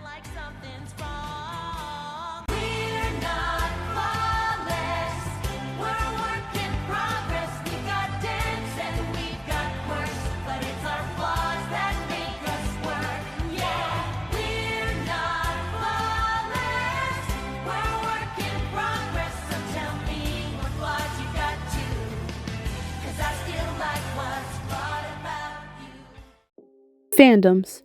like something's wrong. We're not flawless. We're a work in progress. We've got dents and we've got quirks, but it's our flaws that make us work. Yeah, we're not flawless. We're a work in progress. So tell me what flaws you got too, 'cause I still like what's flawed about you. Fandoms.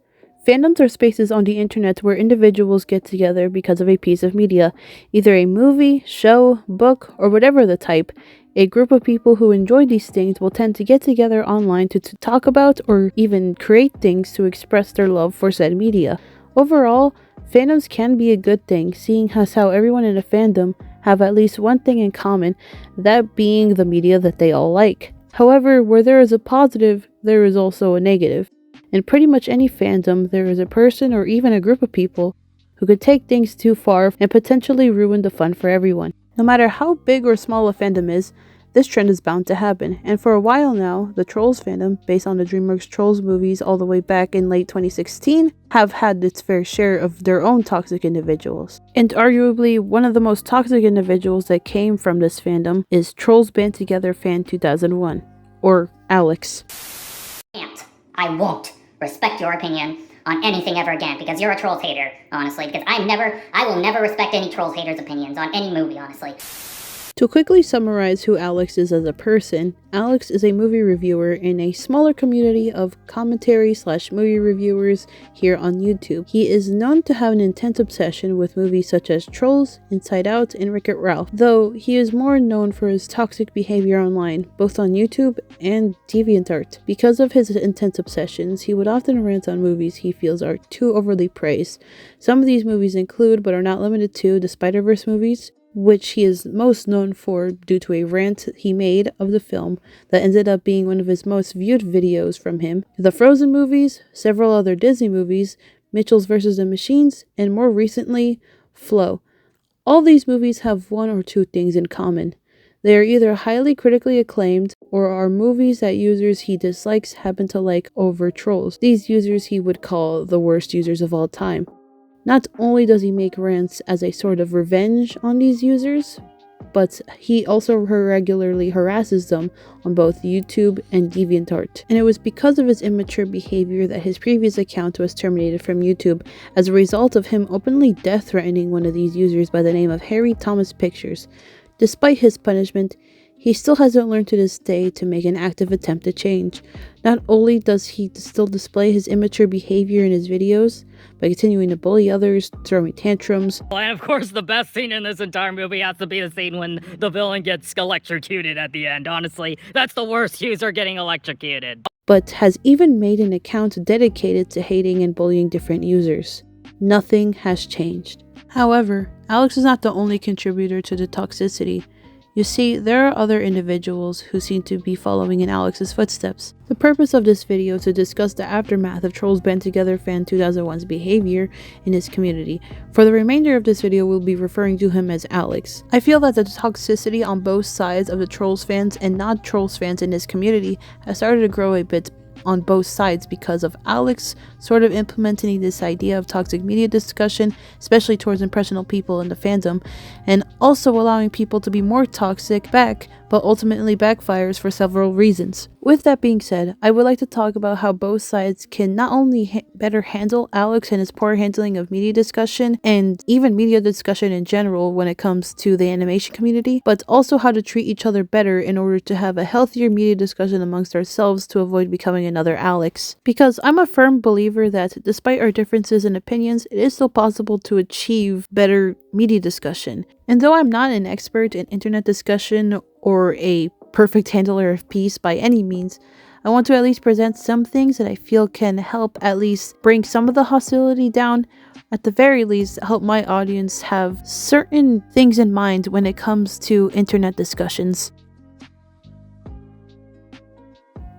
Fandoms are spaces on the internet where individuals get together because of a piece of media, either a movie, show, book, or whatever the type. A group of people who enjoy these things will tend to get together online to talk about or even create things to express their love for said media. Overall, fandoms can be a good thing, seeing as how everyone in a fandom have at least one thing in common, that being the media that they all like. However, where there is a positive, there is also a negative. In pretty much any fandom, there is a person or even a group of people who could take things too far and potentially ruin the fun for everyone. No matter how big or small a fandom is, this trend is bound to happen, and for a while now, the Trolls fandom, based on the DreamWorks Trolls movies all the way back in late 2016, have had its fair share of their own toxic individuals. And arguably, one of the most toxic individuals that came from this fandom is TrollsbandtogetherFan 2001, or Alex. I won't respect your opinion on anything ever again because you're a Trolls hater, honestly. Because I will never respect any Trolls haters' opinions on any movie, honestly. To quickly summarize who Alex is as a person, Alex is a movie reviewer in a smaller community of commentary/movie reviewers here on YouTube. He is known to have an intense obsession with movies such as Trolls, Insideout, and Wreck-It Ralph, though he is more known for his toxic behavior online, both on YouTube and DeviantArt. Because of his intense obsessions, he would often rant on movies he feels are too overly praised. Some of these movies include, but are not limited to, the Spider-Verse movies, which he is most known for due to a rant he made of the film that ended up being one of his most viewed videos from him, the Frozen movies, several other Disney movies, Mitchell's vs. the Machines, and more recently, Flow. All these movies have one or two things in common. They are either highly critically acclaimed or are movies that users he dislikes happen to like over trolls. These users he would call the worst users of all time. Not only does he make rants as a sort of revenge on these users, but he also regularly harasses them on both YouTube and DeviantArt. And it was because of his immature behavior that his previous account was terminated from YouTube as a result of him openly death threatening one of these users by the name of Harry Thomas Pictures. Despite his punishment, he still hasn't learned to this day to make an active attempt to change. Not only does he still display his immature behavior in his videos, by continuing to bully others, throwing tantrums. And of course, the best scene in this entire movie has to be the scene when the villain gets electrocuted at the end, honestly. That's the worst user getting electrocuted. But has even made an account dedicated to hating and bullying different users. Nothing has changed. However, Alex is not the only contributor to the toxicity. You see, there are other individuals who seem to be following in Alex's footsteps. The purpose of this video is to discuss the aftermath of TrollsbandtogetherFan 2001's behavior in his community. For the remainder of this video, we'll be referring to him as Alex. I feel that the toxicity on both sides of the Trolls fans and not Trolls fans in this community has started to grow a bit on both sides because of Alex sort of implementing this idea of toxic media discussion, especially towards impressionable people in the fandom, and also allowing people to be more toxic back, but ultimately backfires for several reasons. With that being said, I would like to talk about how both sides can not only better handle Alex and his poor handling of media discussion, and even media discussion in general when it comes to the animation community, but also how to treat each other better in order to have a healthier media discussion amongst ourselves to avoid becoming another Alex. Because I'm a firm believer that despite our differences in opinions, it is still possible to achieve better media discussion. And though I'm not an expert in internet discussion or a perfect handler of peace by any means, I want to at least present some things that I feel can help at least bring some of the hostility down, at the very least help my audience have certain things in mind when it comes to internet discussions.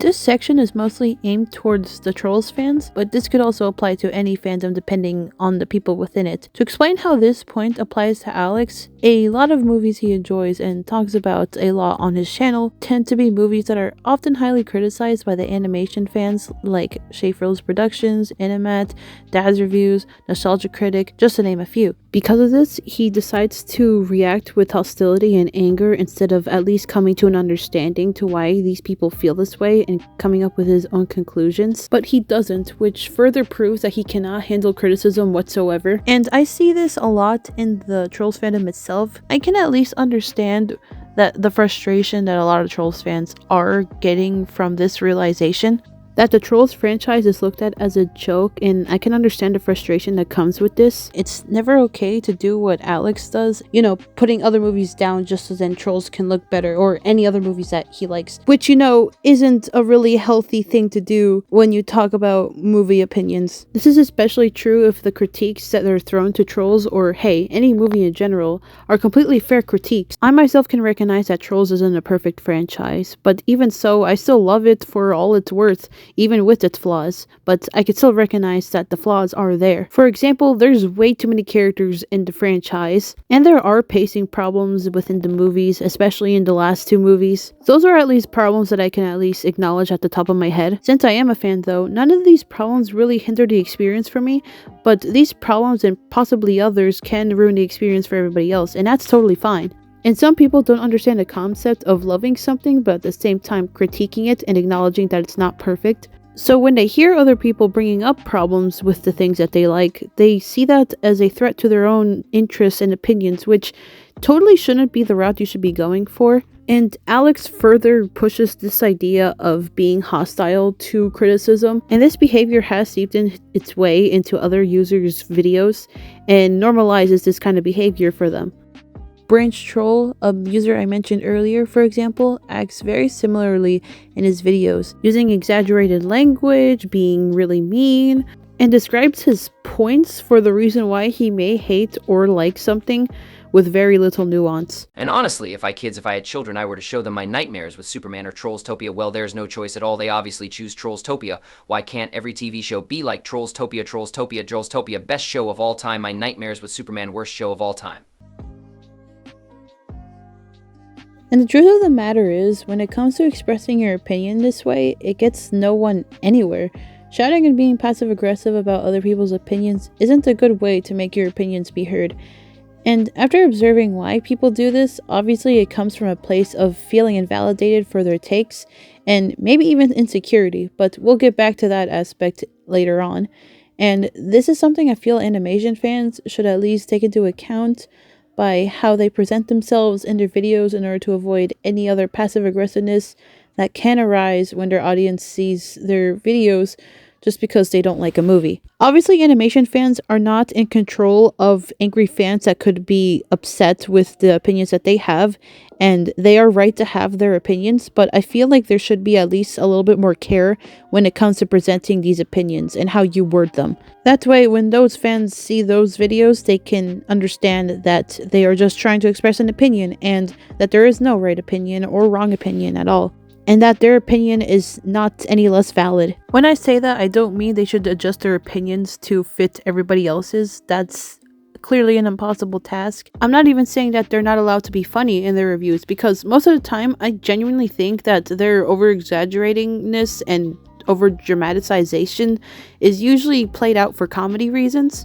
This section is mostly aimed towards the Trolls fans, but this could also apply to any fandom depending on the people within it. To explain how this point applies to Alex, a lot of movies he enjoys and talks about a lot on his channel tend to be movies that are often highly criticized by the animation fans like Schaefer's Productions, Animat, Dad's Reviews, Nostalgia Critic, just to name a few. Because of this, he decides to react with hostility and anger instead of at least coming to an understanding to why these people feel this way and coming up with his own conclusions. But he doesn't, which further proves that he cannot handle criticism whatsoever. And I see this a lot in the Trolls fandom itself. I can at least understand that the frustration that a lot of Trolls fans are getting from this realization that the Trolls franchise is looked at as a joke, and I can understand the frustration that comes with this. It's never okay to do what Alex does, you know, putting other movies down just so then Trolls can look better, or any other movies that he likes, which, you know, isn't a really healthy thing to do when you talk about movie opinions. This is especially true if the critiques that are thrown to Trolls, or hey, any movie in general, are completely fair critiques. I myself can recognize that Trolls isn't a perfect franchise, but even so, I still love it for all it's worth, even with its flaws, but I can still recognize that the flaws are there. For example, there's way too many characters in the franchise, and there are pacing problems within the movies, especially in the last two movies. Those are at least problems that I can at least acknowledge at the top of my head. Since I am a fan though, none of these problems really hinder the experience for me, but these problems and possibly others can ruin the experience for everybody else, and that's totally fine. And some people don't understand the concept of loving something but at the same time critiquing it and acknowledging that it's not perfect. So when they hear other people bringing up problems with the things that they like, they see that as a threat to their own interests and opinions, which totally shouldn't be the route you should be going for. And Alex further pushes this idea of being hostile to criticism, and this behavior has seeped in its way into other users' videos and normalizes this kind of behavior for them. Branch Troll, a user I mentioned earlier, for example, acts very similarly in his videos, using exaggerated language, being really mean, and describes his points for the reason why he may hate or like something with very little nuance. And honestly, if I had children, I were to show them my nightmares with Superman or Trollstopia, well, there's no choice at all. They obviously choose Trollstopia. Why can't every TV show be like Trollstopia, Trollstopia, Trollstopia, best show of all time, my nightmares with Superman, worst show of all time? And the truth of the matter is, when it comes to expressing your opinion this way, it gets no one anywhere. Shouting and being passive-aggressive about other people's opinions isn't a good way to make your opinions be heard. And after observing why people do this, obviously it comes from a place of feeling invalidated for their takes, and maybe even insecurity, but we'll get back to that aspect later on. And this is something I feel animation fans should at least take into account by how they present themselves in their videos in order to avoid any other passive aggressiveness that can arise when their audience sees their videos just because they don't like a movie. Obviously, animation fans are not in control of angry fans that could be upset with the opinions that they have, and they are right to have their opinions, but I feel like there should be at least a little bit more care when it comes to presenting these opinions and how you word them. That way, when those fans see those videos, they can understand that they are just trying to express an opinion and that there is no right opinion or wrong opinion at all, and that their opinion is not any less valid. When I say that, I don't mean they should adjust their opinions to fit everybody else's. That's clearly an impossible task. I'm not even saying that they're not allowed to be funny in their reviews, because most of the time I genuinely think that their over-exaggeratingness and over-dramatization is usually played out for comedy reasons.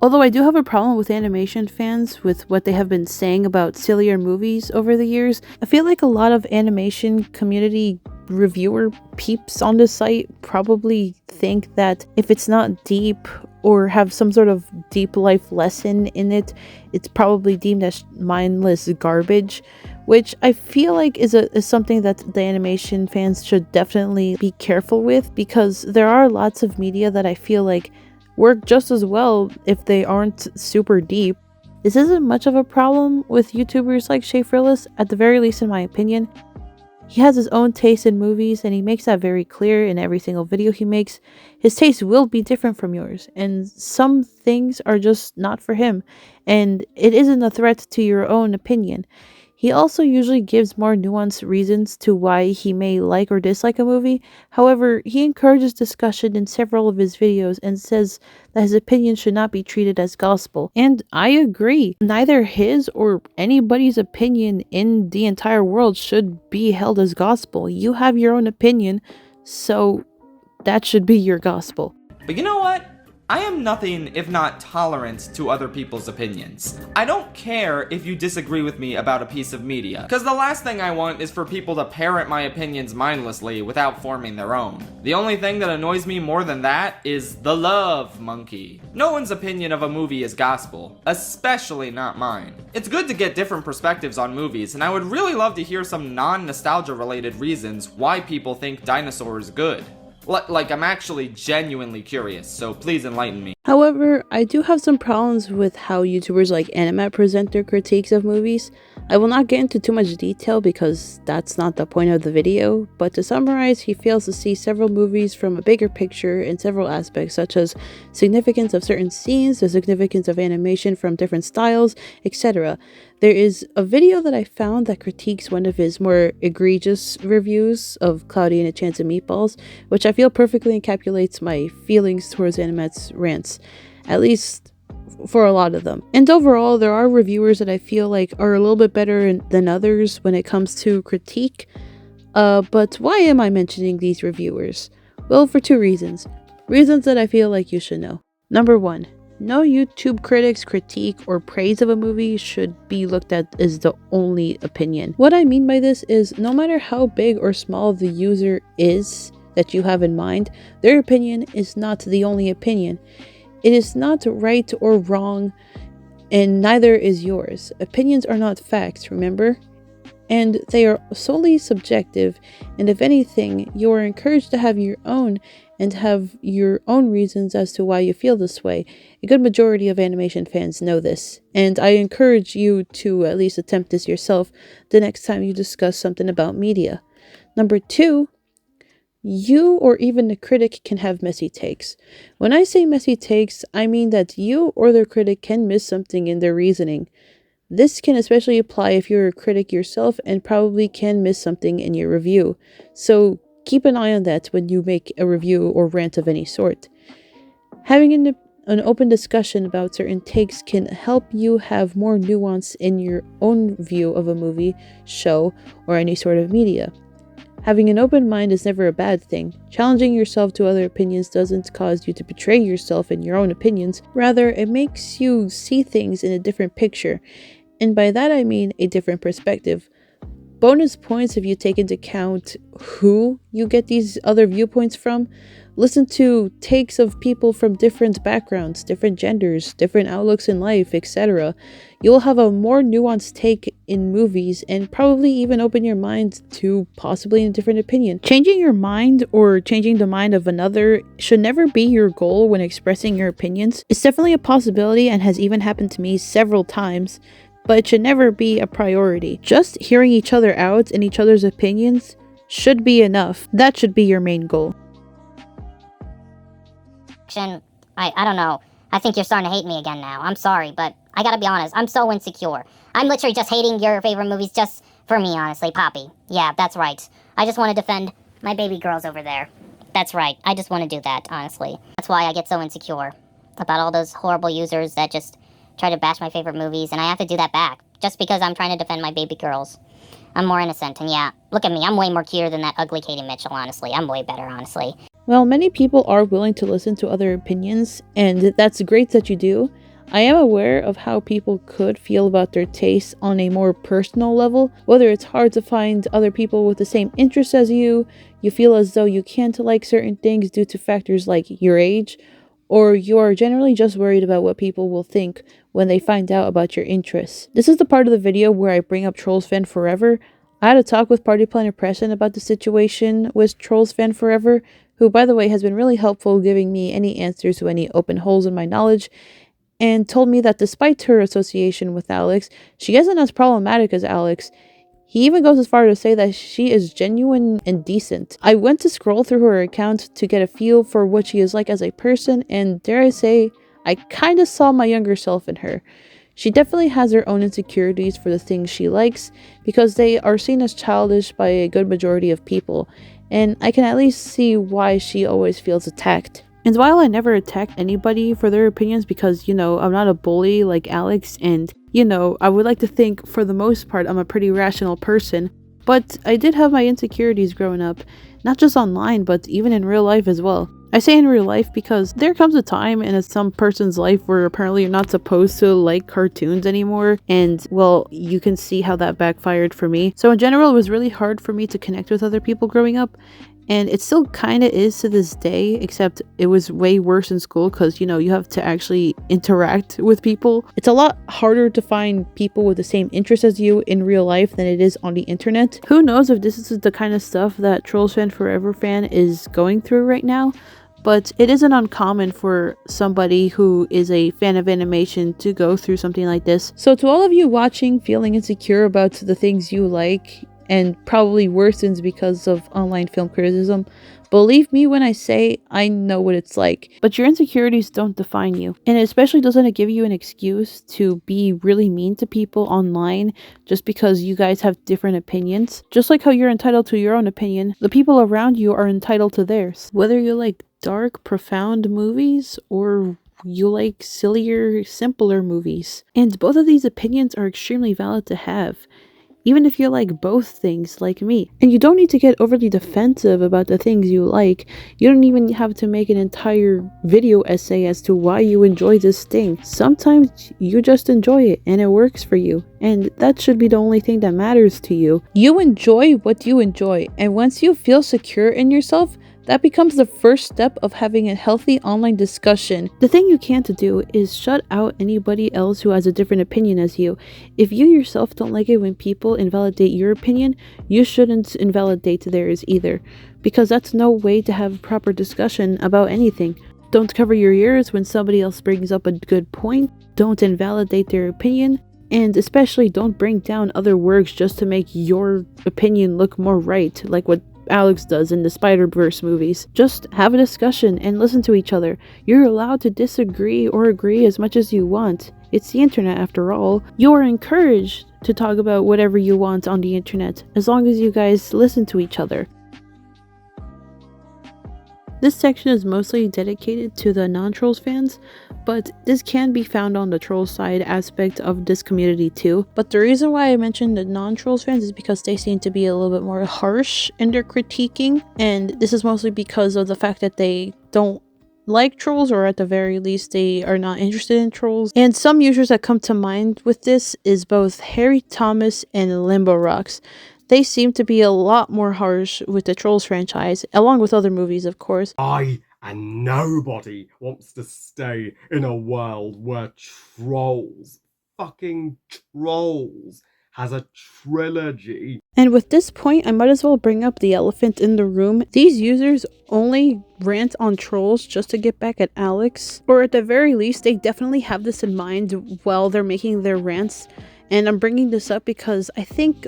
Although I do have a problem with animation fans with what they have been saying about sillier movies over the years, I feel like a lot of animation community reviewer peeps on the site probably think that if it's not deep or have some sort of deep life lesson in it, it's probably deemed as mindless garbage, which I feel like is something that the animation fans should definitely be careful with, because there are lots of media that I feel like work just as well if they aren't super deep. This isn't much of a problem with YouTubers like Schaeferless, at the very least in my opinion. He has his own taste in movies, and he makes that very clear in every single video he makes. His taste will be different from yours, and some things are just not for him, and it isn't a threat to your own opinion. He also usually gives more nuanced reasons to why he may like or dislike a movie. However, he encourages discussion in several of his videos and says that his opinion should not be treated as gospel. And I agree. Neither his or anybody's opinion in the entire world should be held as gospel. You have your own opinion, so that should be your gospel. But you know what? I am nothing if not tolerant to other people's opinions. I don't care if you disagree with me about a piece of media, because the last thing I want is for people to parrot my opinions mindlessly without forming their own. The only thing that annoys me more than that is the love monkey. No one's opinion of a movie is gospel, especially not mine. It's good to get different perspectives on movies, and I would really love to hear some non-nostalgia related reasons why people think Dinosaur is good. Like, I'm actually genuinely curious, so please enlighten me. However, I do have some problems with how YouTubers like Animat present their critiques of movies. I will not get into too much detail because that's not the point of the video, but to summarize, he fails to see several movies from a bigger picture in several aspects, such as significance of certain scenes, the significance of animation from different styles, etc. There is a video that I found that critiques one of his more egregious reviews of Cloudy and a Chance of Meatballs, which I feel perfectly encapsulates my feelings towards Animat's rants, at least for a lot of them. And overall, there are reviewers that I feel like are a little bit better than others when it comes to critique. But why am I mentioning these reviewers? Well, for two reasons. Reasons that I feel like you should know. Number one, no YouTube critic's critique or praise of a movie should be looked at as the only opinion. What I mean by this is, no matter how big or small the user is that you have in mind, their opinion is not the only opinion. It is not right or wrong, and neither is yours. Opinions are not facts, remember? And they are solely subjective, and if anything, you are encouraged to have your own and have your own reasons as to why you feel this way. A good majority of animation fans know this, and I encourage you to at least attempt this yourself the next time you discuss something about media. Number two, you or even the critic can have messy takes. When I say messy takes, I mean that you or the critic can miss something in their reasoning. This can especially apply if you're a critic yourself and probably can miss something in your review. So keep an eye on that when you make a review or rant of any sort. Having an open discussion about certain takes can help you have more nuance in your own view of a movie, show, or any sort of media. Having an open mind is never a bad thing. Challenging yourself to other opinions doesn't cause you to betray yourself in your own opinions. Rather, it makes you see things in a different picture. And by that I mean a different perspective. Bonus points if you take into account who you get these other viewpoints from. Listen to takes of people from different backgrounds, different genders, different outlooks in life, etc. You'll have a more nuanced take in movies and probably even open your mind to possibly a different opinion. Changing your mind or changing the mind of another should never be your goal when expressing your opinions. It's definitely a possibility and has even happened to me several times, but it should never be a priority. Just hearing each other out and each other's opinions should be enough. That should be your main goal. I don't know. I think you're starting to hate me again now. I'm sorry, but I gotta be honest. I'm so insecure. I'm literally just hating your favorite movies just for me, honestly. Poppy. Yeah, that's right. I just want to defend my baby girls over there. That's right. I just want to do that, honestly. That's why I get so insecure about all those horrible users that just try to bash my favorite movies, and I have to do that back just because I'm trying to defend my baby girls. I'm more innocent, and yeah, look at me. I'm way more cuter than that ugly Katie Mitchell, honestly. I'm way better, honestly. Well, many people are willing to listen to other opinions, and that's great that you do. I am aware of how people could feel about their tastes on a more personal level, whether it's hard to find other people with the same interests as you feel as though you can't like certain things due to factors like your age, or you are generally just worried about what people will think when they find out about your interests. This is the part of the video where I bring up TrollsBand Forever. I had a talk with Party Planner Preston about the situation with TrollsBand Forever, who, by the way, has been really helpful giving me any answers to any open holes in my knowledge, and told me that despite her association with Alex, she isn't as problematic as Alex. He even goes as far to say that she is genuine and decent. I went to scroll through her account to get a feel for what she is like as a person, and dare I say, I kinda saw my younger self in her. She definitely has her own insecurities for the things she likes because they are seen as childish by a good majority of people, and I can at least see why she always feels attacked. And while I never attack anybody for their opinions because, I'm not a bully like Alex, and, I would like to think for the most part I'm a pretty rational person, but I did have my insecurities growing up, not just online, but even in real life as well. I say in real life because there comes a time in some person's life where apparently you're not supposed to like cartoons anymore, and well, you can see how that backfired for me. So in general, it was really hard for me to connect with other people growing up, and it still kind of is to this day, except it was way worse in school because, you have to actually interact with people. It's a lot harder to find people with the same interests as you in real life than it is on the internet. Who knows if this is the kind of stuff that TrollsbandtogetherFan is going through right now, but it isn't uncommon for somebody who is a fan of animation to go through something like this. So to all of you watching feeling insecure about the things you like, and probably worsens because of online film criticism, believe me when I say I know what it's like. But your insecurities don't define you, and it especially doesn't give you an excuse to be really mean to people online just because you guys have different opinions. Just like how you're entitled to your own opinion, the people around you are entitled to theirs. Whether you like dark, profound movies or you like sillier, simpler movies. And both of these opinions are extremely valid to have, even if you like both things like me. And you don't need to get overly defensive about the things you like. You don't even have to make an entire video essay as to why you enjoy this thing. Sometimes you just enjoy it and it works for you, and that should be the only thing that matters to you. You enjoy what you enjoy, and once you feel secure in yourself, that becomes the first step of having a healthy online discussion. The thing you can't do is shut out anybody else who has a different opinion as you. If you yourself don't like it when people invalidate your opinion, you shouldn't invalidate theirs either, because that's no way to have a proper discussion about anything. Don't cover your ears when somebody else brings up a good point. Don't invalidate their opinion. And especially don't bring down other works just to make your opinion look more right, like what Alex does in the Spider-Verse movies. Just have a discussion and listen to each other. You're allowed to disagree or agree as much as you want. It's the internet after all. You are encouraged to talk about whatever you want on the internet, as long as you guys listen to each other. This section is mostly dedicated to the non-Trolls fans, but this can be found on the Trolls side aspect of this community too. But the reason why I mentioned the non-Trolls fans is because they seem to be a little bit more harsh in their critiquing, and this is mostly because of the fact that they don't like trolls, or at the very least they are not interested in trolls. And some users that come to mind with this is both Harry Thomas and Limbo Rocks. They seem to be a lot more harsh with the Trolls franchise, along with other movies, of course. I and nobody wants to stay in a world where Trolls, fucking Trolls, has a trilogy. And with this point, I might as well bring up the elephant in the room. These users only rant on Trolls just to get back at Alex, or at the very least, they definitely have this in mind while they're making their rants. And I'm bringing this up because I think,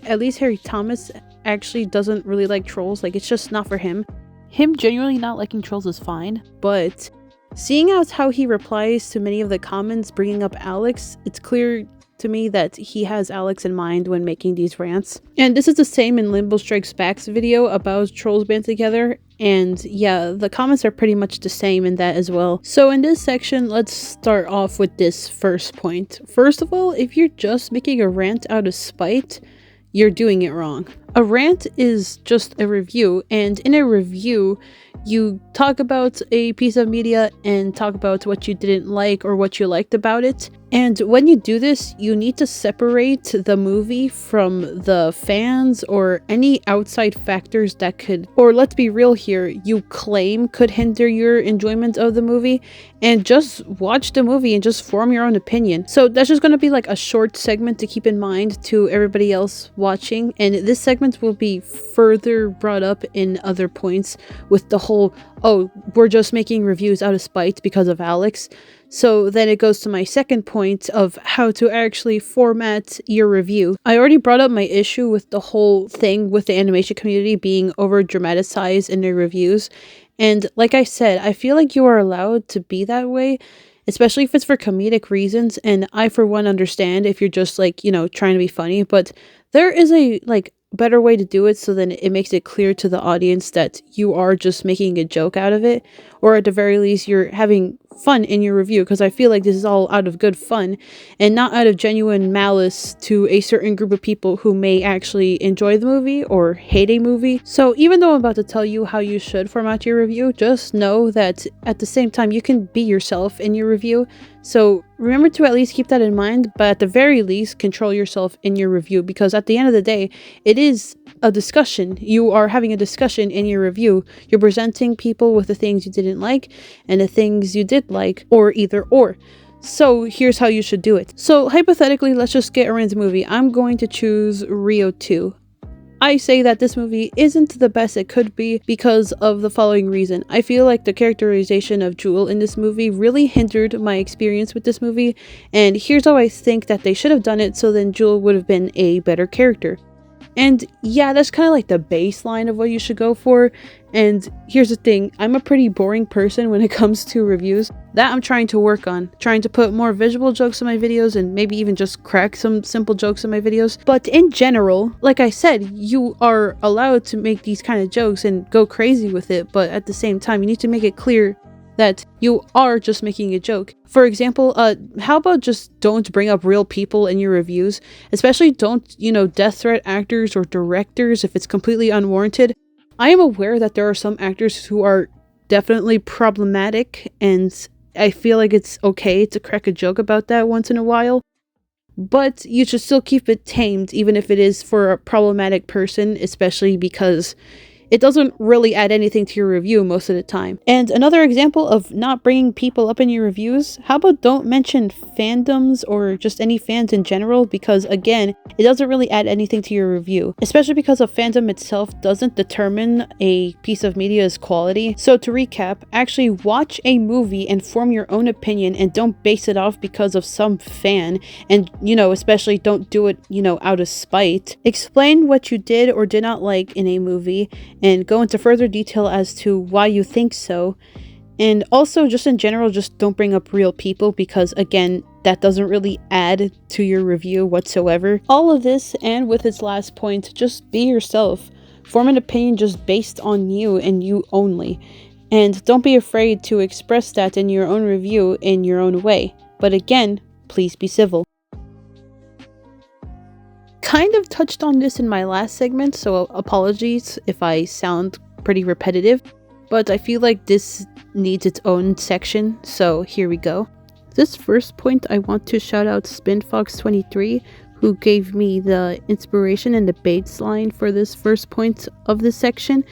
at least Harry Thomas actually doesn't really like Trolls. It's just not for him. Him genuinely not liking Trolls is fine, but seeing as how he replies to many of the comments bringing up Alex, it's clear to me that he has Alex in mind when making these rants. And this is the same in Limbo Strikes Back's video about Trolls band together, and yeah, the comments are pretty much the same in that as well. So in this section, let's start off with this first point. First of all, if you're just making a rant out of spite, you're doing it wrong. A rant is just a review, and in a review, you talk about a piece of media and talk about what you didn't like or what you liked about it. And when you do this, you need to separate the movie from the fans or any outside factors that could, or let's be real here, you claim could hinder your enjoyment of the movie, and just watch the movie and just form your own opinion. So that's just going to be a short segment to keep in mind to everybody else watching, and this segment will be further brought up in other points with the whole, oh, we're just making reviews out of spite because of Alex. So then it goes to my second point of how to actually format your review. I already brought up my issue with the whole thing with the animation community being over dramatized in their reviews. And like I said, I feel like you are allowed to be that way, especially if it's for comedic reasons. And I, for one, understand if you're just like, trying to be funny, but there is a better way to do it, so then it makes it clear to the audience that you are just making a joke out of it, or at the very least you're having fun in your review, because I feel like this is all out of good fun and not out of genuine malice to a certain group of people who may actually enjoy the movie or hate a movie. So even though I'm about to tell you how you should format your review, just know that at the same time you can be yourself in your review. So remember to at least keep that in mind, but at the very least control yourself in your review, because at the end of the day it is a discussion. You are having a discussion in your review. You're presenting people with the things you didn't like and the things you did like, or either or. So here's how you should do it. So hypothetically, let's just get a random movie. I'm going to choose Rio 2. I say that this movie isn't the best it could be because of the following reason. I feel like the characterization of Jewel in this movie really hindered my experience with this movie, and here's how I think that they should have done it, so then Jewel would have been a better character. And yeah, that's kind of like the baseline of what you should go for. And here's the thing, I'm a pretty boring person when it comes to reviews. That I'm trying to work on, trying to put more visual jokes in my videos and maybe even just crack some simple jokes in my videos. But in general, like I said, you are allowed to make these kind of jokes and go crazy with it, but at the same time, you need to make it clear that you are just making a joke. For example, how about just don't bring up real people in your reviews? Especially don't, death threat actors or directors if it's completely unwarranted. I am aware that there are some actors who are definitely problematic, and I feel like it's okay to crack a joke about that once in a while. But you should still keep it tamed, even if it is for a problematic person, especially because it doesn't really add anything to your review most of the time. And another example of not bringing people up in your reviews, how about don't mention fandoms or just any fans in general, because again, it doesn't really add anything to your review, especially because a fandom itself doesn't determine a piece of media's quality. So to recap, actually watch a movie and form your own opinion, and don't base it off because of some fan, and especially don't do it out of spite. Explain what you did or did not like in a movie and go into further detail as to why you think so. And also, just in general, just don't bring up real people, because again, that doesn't really add to your review whatsoever. All of this, and with its last point, just be yourself. Form an opinion just based on you and you only. And don't be afraid to express that in your own review in your own way. But again, please be civil. Kind of touched on this in my last segment, so apologies if I sound pretty repetitive, but I feel like this needs its own section, so here we go. This first point, I want to shout out SpinFox23, who gave me the inspiration and the baseline for this first point of this section.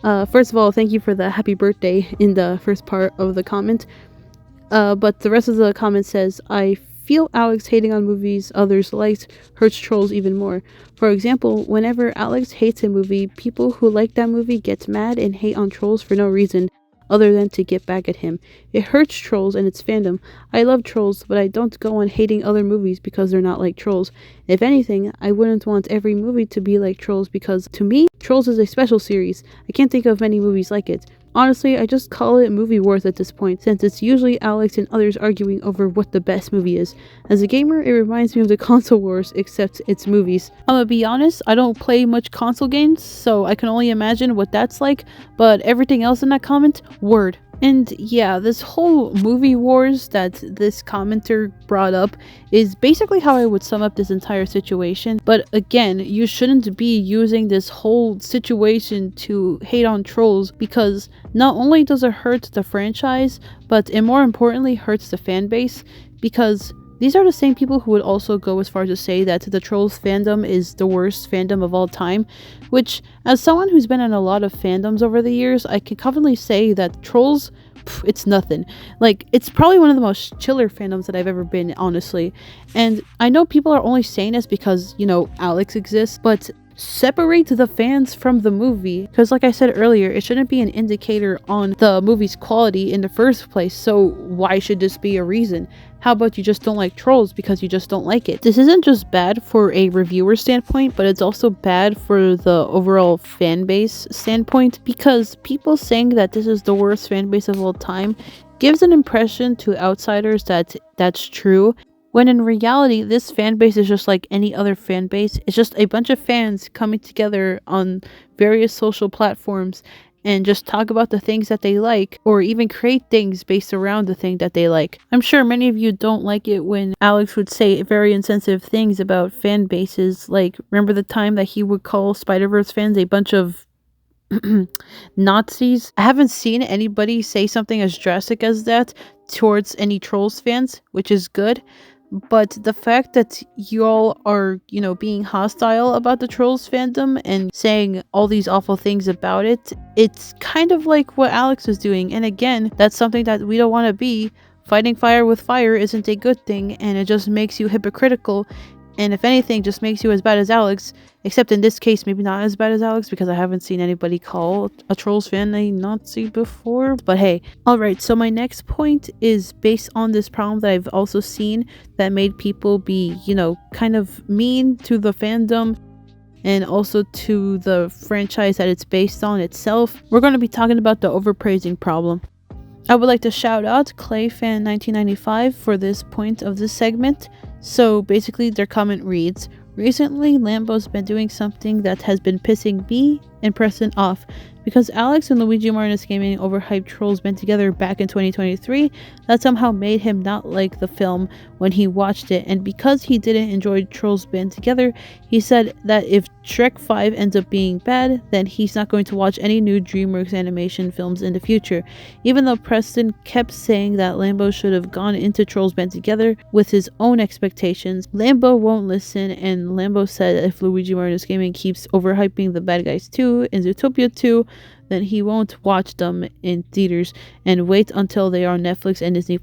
First of all, thank you for the happy birthday in the first part of the comment. But the rest of the comment says, I feel Alex hating on movies others liked hurts trolls even more. For example, whenever Alex hates a movie, people who like that movie get mad and hate on trolls for no reason other than to get back at him. It hurts trolls and its fandom. I love trolls, but I don't go on hating other movies because they're not like trolls. If anything, I wouldn't want every movie to be like Trolls, because to me, Trolls is a special series. I can't think of many movies like it. Honestly, I just call it movie wars at this point, since it's usually Alex and others arguing over what the best movie is. As a gamer, it reminds me of the console wars, except it's movies. I'm gonna be honest, I don't play much console games, so I can only imagine what that's like, but everything else in that comment, word. And yeah, this whole movie wars that this commenter brought up is basically how I would sum up this entire situation. But again, you shouldn't be using this whole situation to hate on trolls, because not only does it hurt the franchise, but it more importantly hurts the fan base, because these are the same people who would also go as far as to say that the Trolls fandom is the worst fandom of all time, which, as someone who's been in a lot of fandoms over the years, I can confidently say that Trolls, it's nothing. Like, it's probably one of the most chiller fandoms that I've ever been, honestly. And I know people are only saying this because, Alex exists, but separate the fans from the movie, because like I said earlier, it shouldn't be an indicator on the movie's quality in the first place, so why should this be a reason? How about you just don't like Trolls because you just don't like it? This isn't just bad for a reviewer standpoint, but it's also bad for the overall fan base standpoint, because people saying that this is the worst fan base of all time gives an impression to outsiders that that's true, when in reality this fan base is just like any other fan base. It's just a bunch of fans coming together on various social platforms and just talk about the things that they like, or even create things based around the thing that they like. I'm sure many of you don't like it when Alex would say very insensitive things about fan bases. Like, remember the time that he would call Spider-Verse fans a bunch of Nazis? I haven't seen anybody say something as drastic as that towards any Trolls fans, which is good. But the fact that y'all are, being hostile about the Trolls fandom and saying all these awful things about it, it's kind of like what Alex is doing. And again, that's something that we don't want to be. Fighting fire with fire isn't a good thing, and it just makes you hypocritical. And if anything, just makes you as bad as Alex. Except in this case, maybe not as bad as Alex, because I haven't seen anybody call a Trolls fan a Nazi before. But hey. Alright, so my next point is based on this problem that I've also seen that made people be, kind of mean to the fandom and also to the franchise that it's based on itself. We're going to be talking about the overpraising problem. I would like to shout out ClayFan1995 for this point of this segment. So basically their comment reads, "Recently Lambo's been doing something that has been pissing me and Preston off. Because Alex and Luigi Martinez Gaming overhyped Trolls Band Together back in 2023, that somehow made him not like the film when he watched it, and because he didn't enjoy Trolls Band Together, he said that if Shrek 5 ends up being bad, then he's not going to watch any new DreamWorks animation films in the future. Even though Preston kept saying that Lambo should have gone into Trolls Band Together with his own expectations, Lambo won't listen, and Lambo said if Luigi Martinez Gaming keeps overhyping The Bad Guys 2 and Zootopia 2, then he won't watch them in theaters and wait until they are on Netflix and Disney+,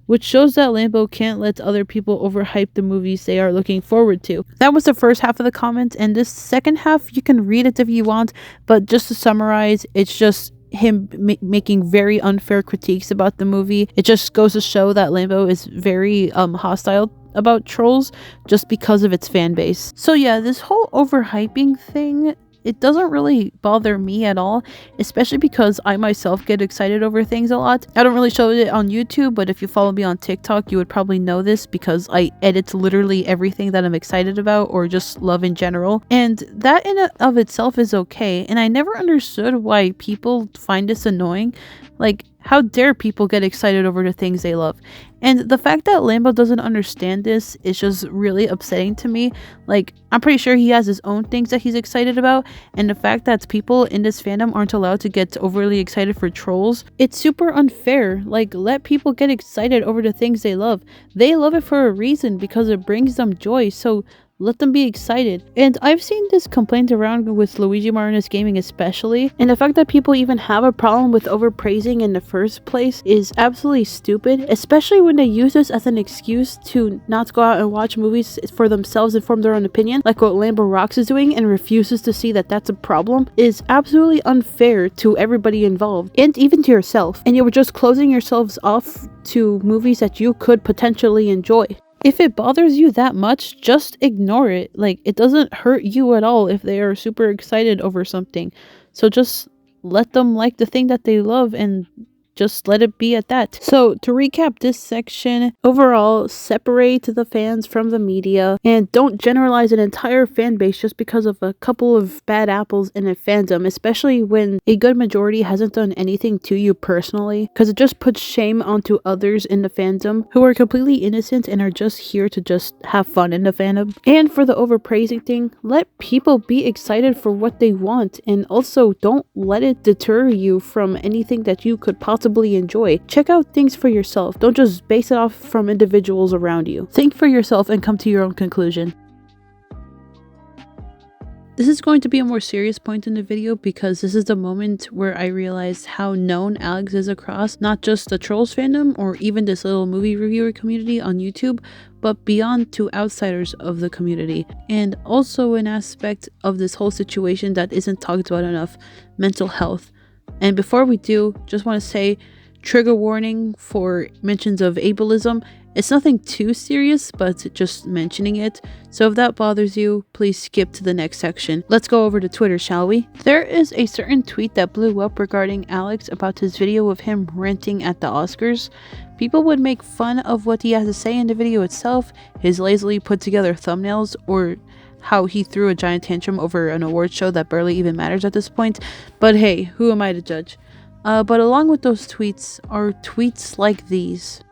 which shows that Lambo can't let other people overhype the movies they are looking forward to." That was the first half of the comment, and this second half, you can read it if you want, but just to summarize, it's just him making very unfair critiques about the movie. It just goes to show that Lambo is very hostile about Trolls just because of its fan base. So yeah, this whole overhyping thing, it doesn't really bother me at all, especially because I myself get excited over things a lot. I don't really show it on YouTube, but if you follow me on TikTok, you would probably know this because I edit literally everything that I'm excited about or just love in general. And that in and of itself is okay. And I never understood why people find this annoying. Like, how dare people get excited over the things they love? And the fact that Lambo doesn't understand this is just really upsetting to me. Like, I'm pretty sure he has his own things that he's excited about, and the fact that people in this fandom aren't allowed to get overly excited for Trolls, it's super unfair. Like, let people get excited over the things they love. They love it for a reason, because it brings them joy, so let them be excited. And I've seen this complaint around with Luigi Martinez Gaming especially, and the fact that people even have a problem with overpraising in the first place is absolutely stupid, especially when they use this as an excuse to not go out and watch movies for themselves and form their own opinion, like what Lambo Rocks is doing, and refuses to see that that's a problem. Is absolutely unfair to everybody involved, and even to yourself, and you were just closing yourselves off to movies that you could potentially enjoy. If it bothers you that much, just ignore it. Like, it doesn't hurt you at all if they are super excited over something. So just let them like the thing that they love and just let it be at that. So to recap this section, overall, separate the fans from the media and don't generalize an entire fan base just because of a couple of bad apples in a fandom, especially when a good majority hasn't done anything to you personally, because it just puts shame onto others in the fandom who are completely innocent and are just here to just have fun in the fandom. And for the overpraising thing, let people be excited for what they want, and also don't let it deter you from anything that you could possibly enjoy. Check out things for yourself. Don't just base it off from individuals around you. Think for yourself and come to your own conclusion. This is going to be a more serious point in the video because this is the moment where I realized how known Alex is across not just the Trolls fandom or even this little movie reviewer community on YouTube, but beyond to outsiders of the community. And also an aspect of this whole situation that isn't talked about enough: mental health. And before we do, just want to say, trigger warning for mentions of ableism, It's nothing too serious, but just mentioning it. So if that bothers you, please skip to the next section. Let's go over to Twitter, shall we? There is a certain tweet that blew up regarding Alex about his video of him ranting at the Oscars. People would make fun of what he has to say in the video itself, his lazily put together thumbnails, or how he threw a giant tantrum over an award show that barely even matters at this point. But hey, who am I to judge? But along with those tweets are tweets like these.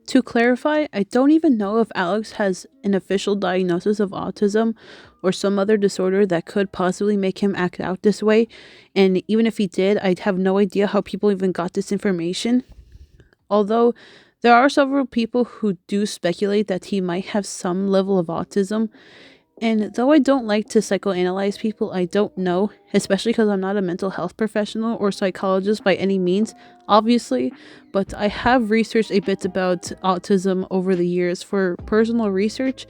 To clarify, I don't even know if Alex has an official diagnosis of autism or some other disorder that could possibly make him act out this way. And even if he did, I'd have no idea how people even got this information. Although there are several people who do speculate that he might have some level of autism. And though I don't like to psychoanalyze people, I don't know, especially because I'm not a mental health professional or psychologist by any means, obviously, but I have researched a bit about autism over the years for personal research,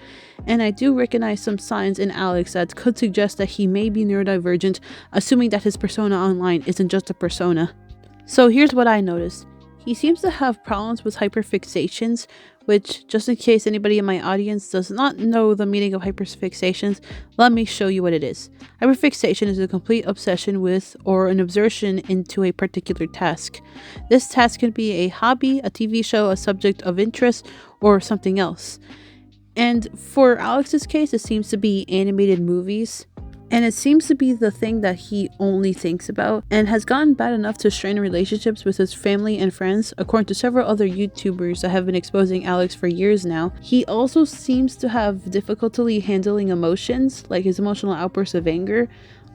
and I do recognize some signs in Alex that could suggest that he may be neurodivergent, assuming that his persona online isn't just a persona. So here's what I noticed. He seems to have problems with hyperfixations, which, just in case anybody in my audience does not know the meaning of hyperfixations, let me show you what it is. Hyperfixation is a complete obsession with or an absorption into a particular task. This task can be a hobby, a TV show, a subject of interest, or something else. And for Alex's case, it seems to be animated movies. And it seems to be the thing that he only thinks about, and has gotten bad enough to strain relationships with his family and friends, according to several other YouTubers that have been exposing Alex for years now. He also seems to have difficulty handling emotions, like his emotional outbursts of anger,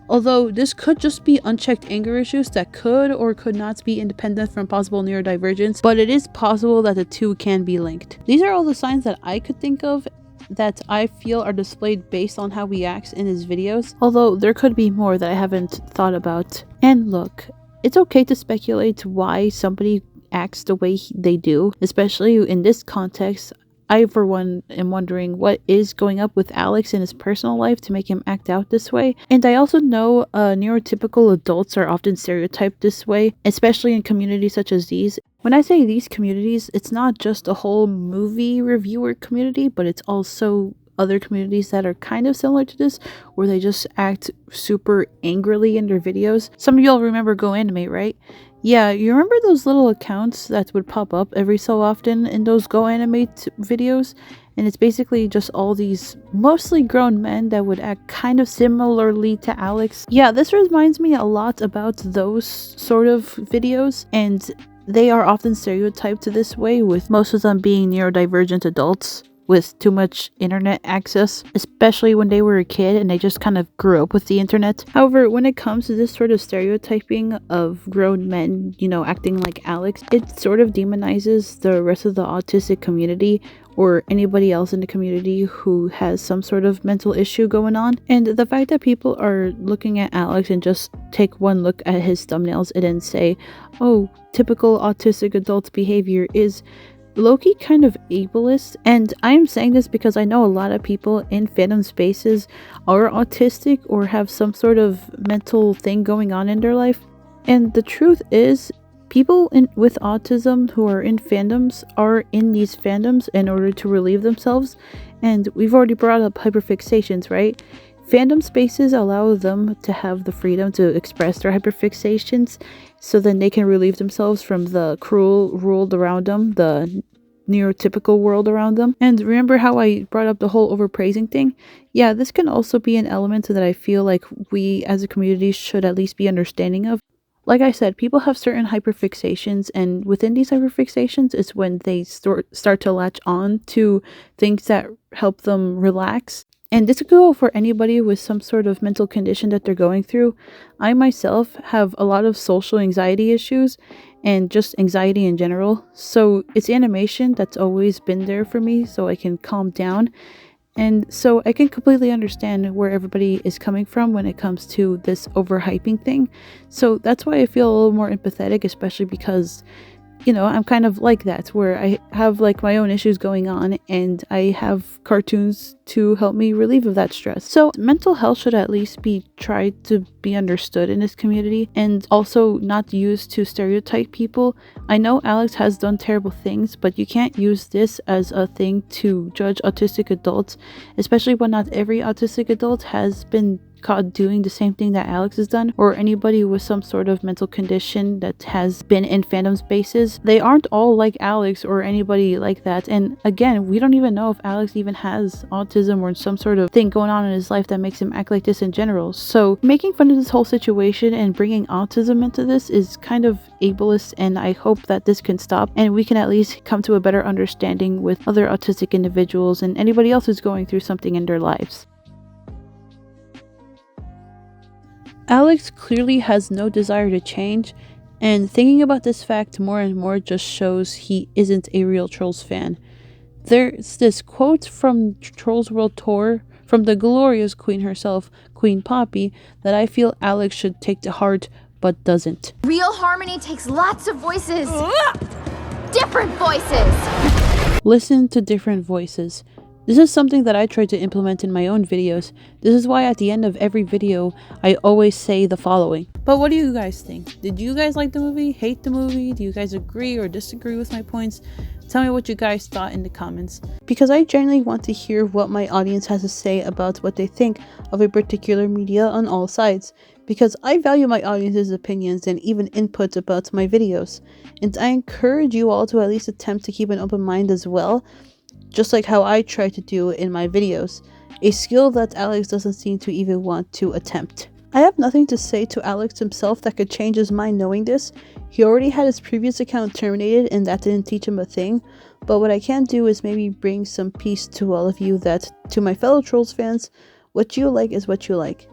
although this could just be unchecked anger issues that could or could not be independent from possible neurodivergence, but it is possible that the two can be linked. These are all the signs that I could think of that I feel are displayed based on how he acts in his videos, although there could be more that I haven't thought about. And look, it's okay to speculate why somebody acts the way they do, especially in this context. I, for one, am wondering what is going up with Alex in his personal life to make him act out this way. And I also know neurotypical adults are often stereotyped this way, especially in communities such as these. When I say these communities, it's not just a whole movie reviewer community, but it's also other communities that are kind of similar to this, where they just act super angrily in their videos. Some of y'all remember Go Animate, right? Yeah, you remember those little accounts that would pop up every so often in those Go Animate videos? And it's basically just all these mostly grown men that would act kind of similarly to Alex. Yeah, this reminds me a lot about those sort of videos, and they are often stereotyped this way, with most of them being neurodivergent adults with too much internet access, especially when they were a kid and they just kind of grew up with the internet. However, when it comes to this sort of stereotyping of grown men, acting like Alex, it sort of demonizes the rest of the autistic community or anybody else in the community who has some sort of mental issue going on. And the fact that people are looking at Alex and just take one look at his thumbnails and then say, oh, typical autistic adult behavior, is low-key kind of ableist. And I'm saying this because I know a lot of people in fandom spaces are autistic or have some sort of mental thing going on in their life. And the truth is, people with autism who are in fandoms are in these fandoms in order to relieve themselves. And we've already brought up hyperfixations, right? Fandom spaces allow them to have the freedom to express their hyperfixations, so then they can relieve themselves from the cruel world around them, the neurotypical world around them. And remember how I brought up the whole overpraising thing? Yeah, this can also be an element that I feel like we as a community should at least be understanding of. Like I said, people have certain hyperfixations, and within these hyperfixations is when they start to latch on to things that help them relax. And this could go for anybody with some sort of mental condition that they're going through. I myself have a lot of social anxiety issues and just anxiety in general. So it's animation that's always been there for me so I can calm down. And so I can completely understand where everybody is coming from when it comes to this overhyping thing. So that's why I feel a little more empathetic, especially because you know, I'm kind of like that, where I have like my own issues going on and I have cartoons to help me relieve of that stress. So mental health should at least be tried to be understood in this community and also not used to stereotype people. I know Alex has done terrible things, but you can't use this as a thing to judge autistic adults, especially when not every autistic adult has been caught doing the same thing that Alex has done, or anybody with some sort of mental condition that has been in fandom spaces. They aren't all like Alex or anybody like that, and again, we don't even know if Alex even has autism or some sort of thing going on in his life that makes him act like this in general. So making fun of this whole situation and bringing autism into this is kind of ableist, and I hope that this can stop and we can at least come to a better understanding with other autistic individuals and anybody else who's going through something in their lives. Alex clearly has no desire to change, and thinking about this fact more and more just shows he isn't a real Trolls fan. There's this quote from Trolls World Tour from the glorious queen herself, Queen Poppy, that I feel Alex should take to heart but doesn't. Real harmony takes lots of voices. Different voices. Listen to different voices. This is something that I try to implement in my own videos. This is why at the end of every video, I always say the following. But what do you guys think? Did you guys like the movie? Hate the movie? Do you guys agree or disagree with my points? Tell me what you guys thought in the comments. Because I genuinely want to hear what my audience has to say about what they think of a particular media on all sides. Because I value my audience's opinions and even inputs about my videos. And I encourage you all to at least attempt to keep an open mind as well, just like how I try to do in my videos, a skill that Alex doesn't seem to even want to attempt. I have nothing to say to Alex himself that could change his mind knowing this. He already had his previous account terminated and that didn't teach him a thing, but what I can do is maybe bring some peace to all of you that, to my fellow Trolls fans, what you like is what you like.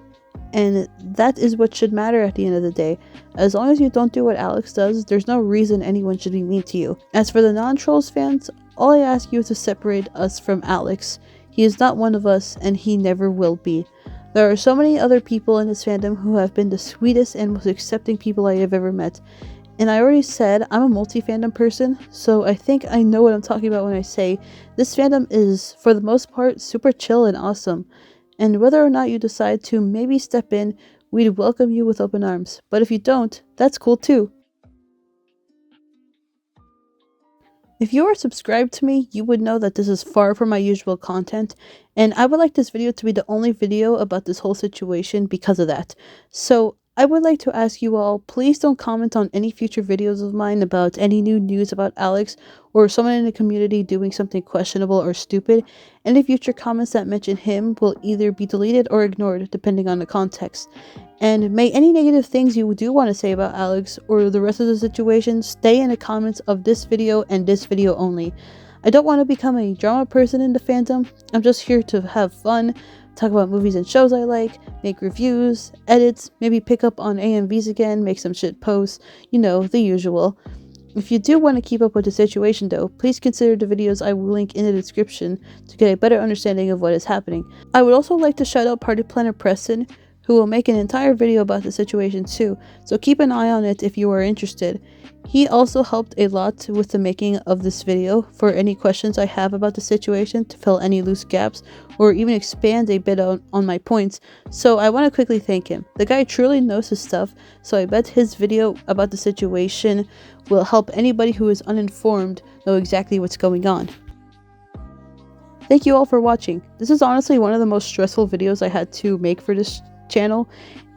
And that is what should matter at the end of the day. As long as you don't do what Alex does, there's no reason anyone should be mean to you. As for the non-Trolls fans, all I ask you is to separate us from Alex. He is not one of us, and he never will be. There are so many other people in this fandom who have been the sweetest and most accepting people I have ever met. And I already said I'm a multi-fandom person, so I think I know what I'm talking about when I say this fandom is, for the most part, super chill and awesome. And whether or not you decide to maybe step in, we'd welcome you with open arms. But if you don't, that's cool too. If you are subscribed to me, you would know that this is far from my usual content, and I would like this video to be the only video about this whole situation because of that. So I would like to ask you all, please don't comment on any future videos of mine about any new news about Alex or someone in the community doing something questionable or stupid. Any future comments that mention him will either be deleted or ignored depending on the context. And may any negative things you do want to say about Alex or the rest of the situation stay in the comments of this video and this video only. I don't want to become a drama person in the fandom. I'm just here to have fun, talk about movies and shows I like, make reviews, edits, maybe pick up on AMVs again, make some shit posts, you know, the usual. If you do want to keep up with the situation though, please consider the videos I will link in the description to get a better understanding of what is happening. I would also like to shout out Party Planner Preston, who will make an entire video about the situation too, so keep an eye on it if you are interested. He also helped a lot with the making of this video for any questions I have about the situation, to fill any loose gaps, or even expand a bit on my points, so I want to quickly thank him. The guy truly knows his stuff, so I bet his video about the situation will help anybody who is uninformed know exactly what's going on. Thank you all for watching. This is honestly one of the most stressful videos I had to make for this channel,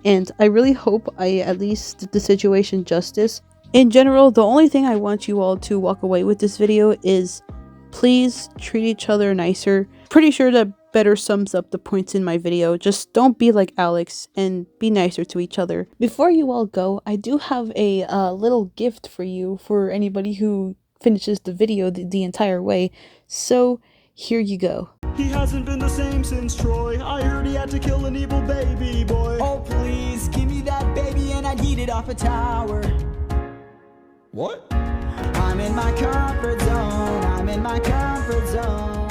and I really hope I at least did the situation justice. In general, the only thing I want you all to walk away with this video is please treat each other nicer. Pretty sure that better sums up the points in my video. Just don't be like Alex and be nicer to each other. Before you all go, I do have a little gift for you for anybody who finishes the video the entire way, so here you go. He hasn't been the same since Troy. I heard he had to kill an evil baby boy. Oh please, give me that baby and I'd eat it off a tower. What? I'm in my comfort zone, I'm in my comfort zone.